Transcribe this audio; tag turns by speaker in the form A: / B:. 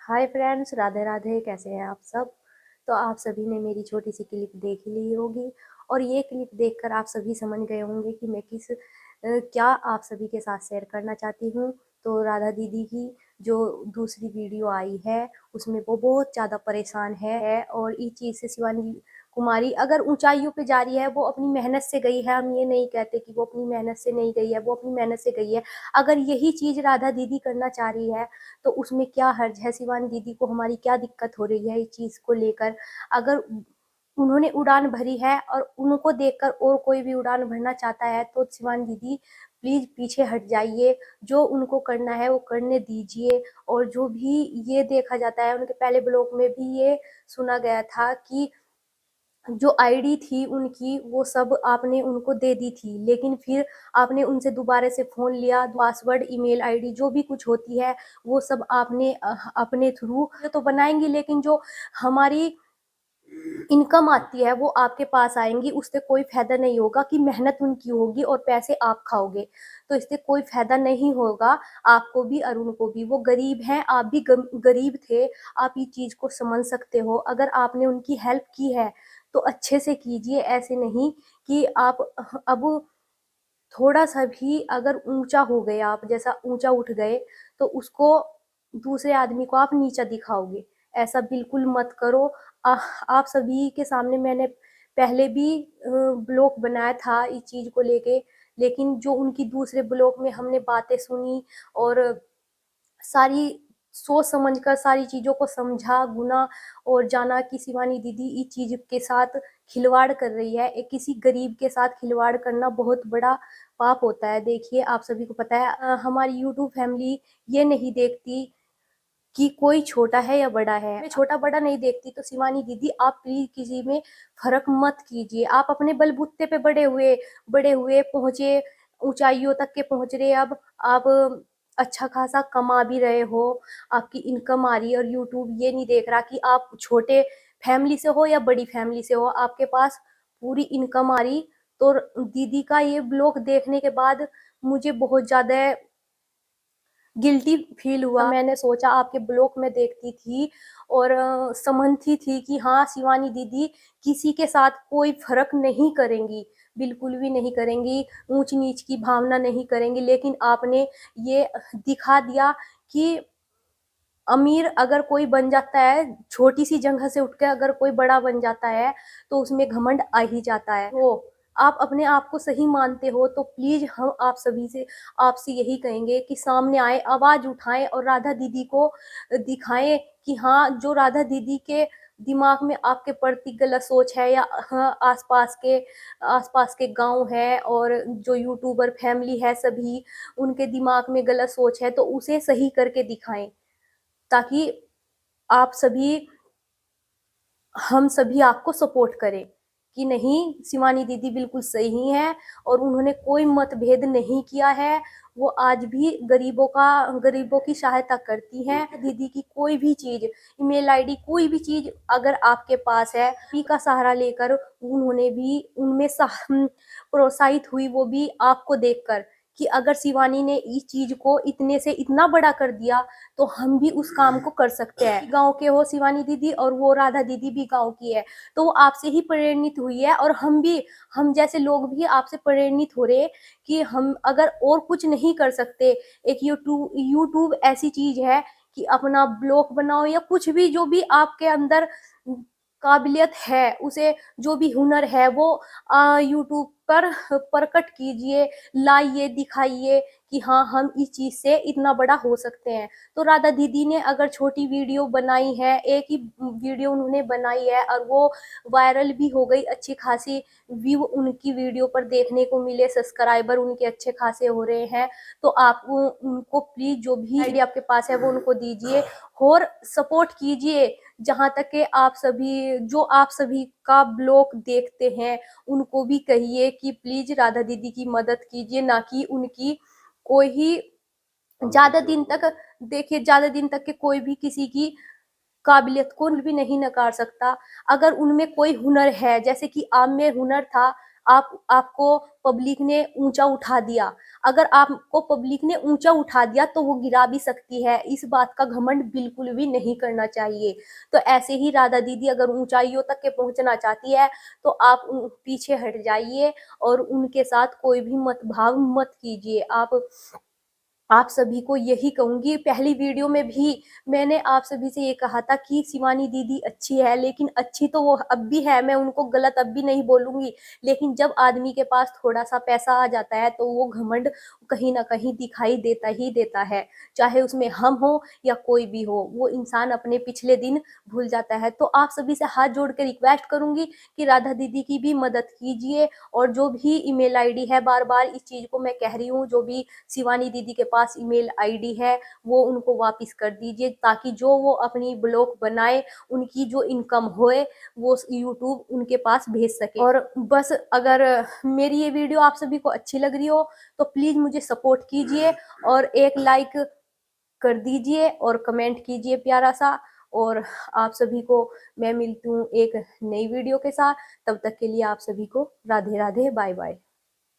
A: Hi friends, Radhe Radhe. कैसे हैं आप सब? तो आप सभी ने मेरी छोटी सी क्लिप देख ली होगी और ये क्लिप देखकर आप सभी समझ गए होंगे कि मैं क्या आप सभी के साथ शेयर करना चाहती हूँ। तो राधा दीदी की जो दूसरी वीडियो आई है उसमें वो बहुत ज़्यादा परेशान है और इस चीज़ से शिवानी कुमारी अगर ऊंचाइयों पे जा रही है, वो अपनी मेहनत से गई है। हम ये नहीं कहते कि वो अपनी मेहनत से नहीं गई है, वो अपनी मेहनत से गई है। अगर यही चीज़ राधा दीदी करना चाह रही है तो उसमें क्या हर्ज है? शिवानी दीदी को हमारी क्या दिक्कत हो रही है इस चीज़ को लेकर? अगर उन्होंने उड़ान भरी है और उनको देखकर और कोई भी उड़ान भरना चाहता है तो शिवानी दीदी प्लीज पीछे हट जाइए। जो उनको करना है वो करने दीजिए। और जो भी ये देखा जाता है, उनके पहले ब्लॉग में भी ये सुना गया था कि जो आईडी थी उनकी वो सब आपने उनको दे दी थी, लेकिन फिर आपने उनसे दोबारा से फ़ोन लिया। पासवर्ड, ईमेल आईडी जो भी कुछ होती है वो सब आपने अपने थ्रू तो बनाएंगी, लेकिन जो हमारी इनकम आती है वो आपके पास आएंगी। उससे कोई फायदा नहीं होगा कि मेहनत उनकी होगी और पैसे आप खाओगे, तो इससे कोई फायदा नहीं होगा आपको भी और उनको भी। वो गरीब हैं, आप भी गरीब थे। आप ये चीज को समझ सकते हो। अगर आपने उनकी हेल्प की है तो अच्छे से कीजिए, ऐसे नहीं कि आप अब थोड़ा सा भी अगर ऊंचा हो गए, आप जैसा ऊंचा उठ गए तो उसको दूसरे आदमी को आप नीचा दिखाओगे। ऐसा बिल्कुल मत करो। आप सभी के सामने मैंने पहले भी ब्लॉग बनाया था इस चीज को लेके, लेकिन जो उनकी दूसरे ब्लॉग में हमने बातें सुनी और सारी सोच समझकर सारी चीजों को समझा गुना और जाना कि शिवानी दीदी इस चीज के साथ खिलवाड़ कर रही है। एक किसी गरीब के साथ खिलवाड़ करना बहुत बड़ा पाप होता है। देखिए, आप सभी को पता है, हमारी यूट्यूब फैमिली ये नहीं देखती कि कोई छोटा है या बड़ा है। मैं छोटा बड़ा नहीं देखती। तो शिवानी दीदी, आप प्लीज किसी में फर्क मत कीजिए। आप अपने बलबूते पे बड़े हुए पहुंचे, ऊंचाइयों तक के पहुंच रहे। अब आप अच्छा खासा कमा भी रहे हो, आपकी इनकम आ रही है और यूट्यूब ये नहीं देख रहा कि आप छोटे फैमिली से हो या बड़ी फैमिली से हो, आपके पास पूरी इनकम आ रही। तो दीदी का ये ब्लॉग देखने के बाद मुझे बहुत ज्यादा गिल्टी फील हुआ। मैंने सोचा, आपके ब्लॉग में देखती थी और समझती थी कि हाँ, शिवानी दीदी किसी के साथ कोई फर्क नहीं करेंगी, बिल्कुल भी नहीं करेंगी, ऊंच नीच की भावना नहीं करेंगी। लेकिन आपने ये दिखा दिया कि अमीर अगर कोई बन जाता है, छोटी सी जगह से उठकर अगर कोई बड़ा बन जाता है तो उसमें घमंड आ ही जाता है। तो आप अपने आप को सही मानते हो तो प्लीज हम आप सभी से आपसे यही कहेंगे कि सामने आए, आवाज उठाएं और राधा दीदी को दिखाएं कि हाँ, जो राधा दीदी के दिमाग में आपके प्रति गलत सोच है या हाँ, आसपास के गांव है और जो यूट्यूबर फैमिली है सभी, उनके दिमाग में गलत सोच है, तो उसे सही करके दिखाएं ताकि आप सभी हम सभी आपको सपोर्ट करें कि नहीं, शिवानी दीदी बिल्कुल सही हैं और उन्होंने कोई मतभेद नहीं किया है। वो आज भी गरीबों की सहायता करती हैं। दीदी की कोई भी चीज, ईमेल आईडी, कोई भी चीज अगर आपके पास है, उसी का सहारा लेकर उन्होंने भी उनमें प्रोत्साहित हुई, वो भी आपको देखकर कि अगर शिवानी ने इस चीज को इतने से इतना बड़ा कर दिया तो हम भी उस काम को कर सकते हैं। गांव के हो शिवानी दीदी और वो राधा दीदी भी गांव की है, तो वो आपसे ही प्रेरित हुई है और हम जैसे लोग भी आपसे प्रेरित हो रहे कि हम अगर और कुछ नहीं कर सकते। एक यूट्यूब ऐसी चीज है कि अपना ब्लॉग बनाओ या कुछ भी, जो भी आपके अंदर काबिलियत है, उसे जो भी हुनर है वो यूट्यूब पर प्रकट कीजिए, लाइए, दिखाइए कि हाँ, हम इस चीज से इतना बड़ा हो सकते हैं। तो राधा दीदी ने अगर छोटी वीडियो बनाई है, एक ही वीडियो उन्होंने बनाई है और वो वायरल भी हो गई, अच्छी खासी व्यू उनकी वीडियो पर देखने को मिले, सब्सक्राइबर उनके अच्छे खासे हो रहे हैं, तो आप उनको प्लीज जो भी आईडी आपके पास है वो उनको दीजिए और सपोर्ट कीजिए। जहां तक के आप सभी का ब्लॉग देखते हैं उनको भी कहिए कि प्लीज राधा दीदी की मदद कीजिए, ना कि उनकी कोई ही ज्यादा दिन तक। देखिए, ज्यादा दिन तक के कोई भी किसी की काबिलियत को भी नहीं नकार सकता। अगर उनमें कोई हुनर है, जैसे कि आप में हुनर था, आपको पब्लिक ने ऊंचा उठा दिया। अगर आपको पब्लिक ने ऊंचा उठा दिया तो वो गिरा भी सकती है। इस बात का घमंड बिल्कुल भी नहीं करना चाहिए। तो ऐसे ही राधा दीदी अगर ऊंचाइयों तक के पहुंचना चाहती है तो आप पीछे हट जाइए और उनके साथ कोई भी मतभाव मत कीजिए। आप सभी को यही कहूंगी, पहली वीडियो में भी मैंने आप सभी से ये कहा था कि शिवानी दीदी अच्छी है, लेकिन अच्छी तो वो अब भी है, मैं उनको गलत अब भी नहीं बोलूंगी। लेकिन जब आदमी के पास थोड़ा सा पैसा आ जाता है तो वो घमंड कहीं ना कहीं दिखाई देता ही देता है। चाहे उसमें हम हो या कोई भी हो, वो इंसान अपने पिछले दिन भूल जाता है। तो आप सभी से हाथ जोड़ के रिक्वेस्ट करूंगी कि राधा दीदी की भी मदद कीजिए, और जो भी ईमेल आईडी है, बार बार इस चीज को मैं कह रही हूँ, जो भी शिवानी दीदी के पास ईमेल आईडी है वो उनको वापस कर दीजिए, ताकि जो वो अपनी ब्लॉग बनाए उनकी जो इनकम होए वो यूट्यूब उनके पास भेज सके। और बस अगर मेरी ये वीडियो आप सभी को अच्छी लग रही हो तो प्लीज मुझे सपोर्ट कीजिए और एक लाइक कर दीजिए और कमेंट कीजिए प्यारा सा। और आप सभी को मैं मिलती हूँ एक नई वीडियो के साथ। तब तक के लिए आप सभी को राधे राधे, बाय बाय।